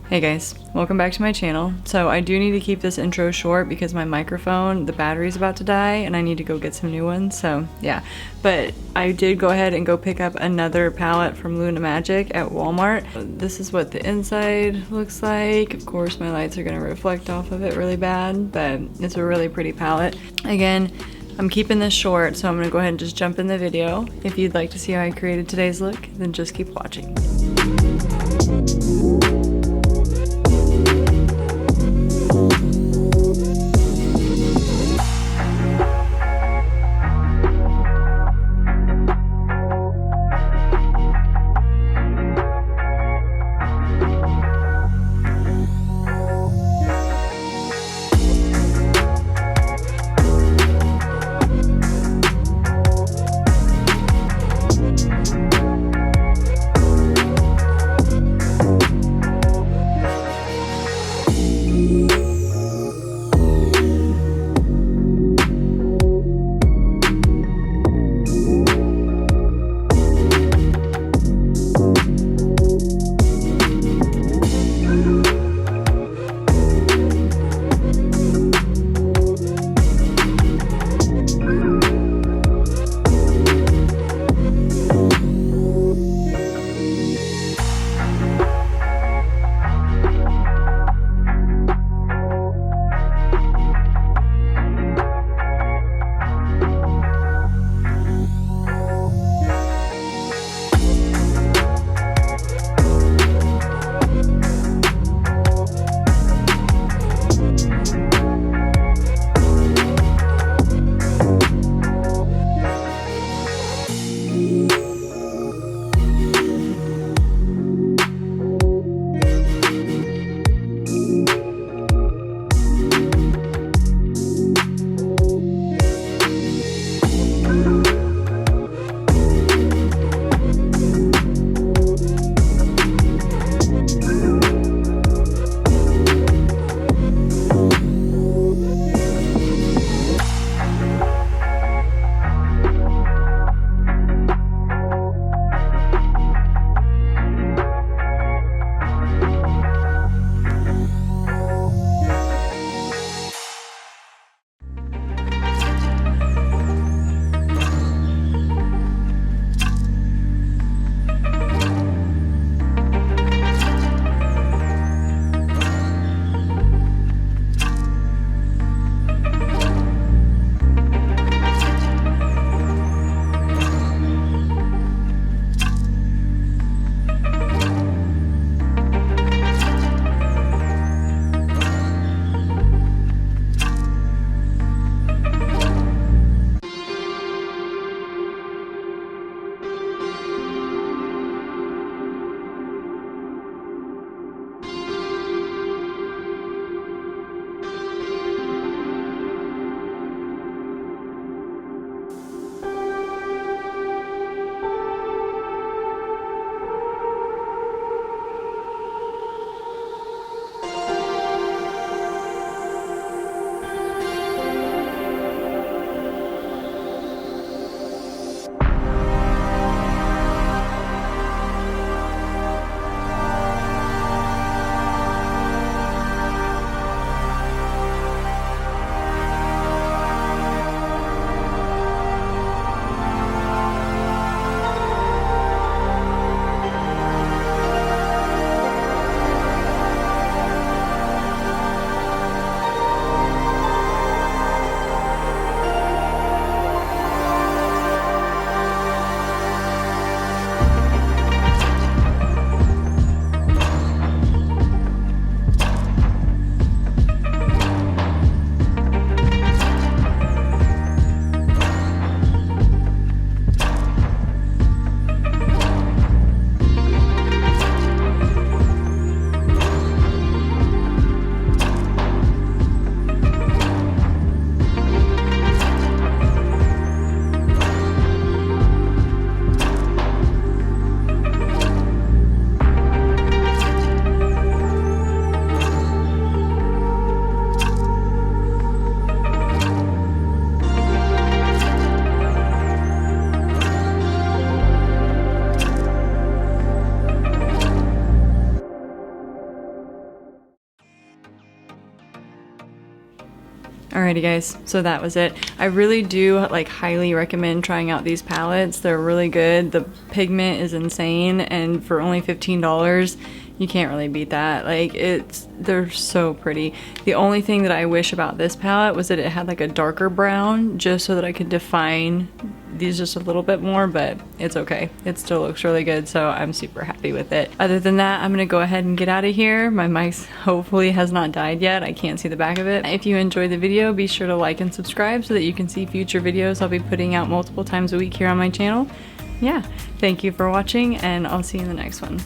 Hey guys, welcome back to my channel. So I do need to keep this intro short because my microphone, the battery's about to die and I need to go get some new ones, so yeah. But I did go ahead and go pick up another palette from Luna Magic at Walmart. This is what the inside looks like. Of course my lights are going to reflect off of it really bad, but it's a really pretty palette. Again, I'm keeping this short, so I'm going to go ahead and just jump in the video. If you'd like to see how I created today's look, then just keep watching. Alrighty guys, so that was it. I really do like highly recommend trying out these palettes. They're really good. The pigment is insane, and for only $15, you can't really beat that. Like they're so pretty. The only thing that I wish about this palette was that it had like a darker brown, just so that I could define these just a little bit more, but it's okay. It still looks really good, so I'm super happy with it. Other than that, I'm gonna go ahead and get out of here. My mic hopefully has not died yet. I can't see the back of it. If you enjoyed the video, be sure to like and subscribe so that you can see future videos I'll be putting out multiple times a week here on my channel. Yeah, thank you for watching, and I'll see you in the next one.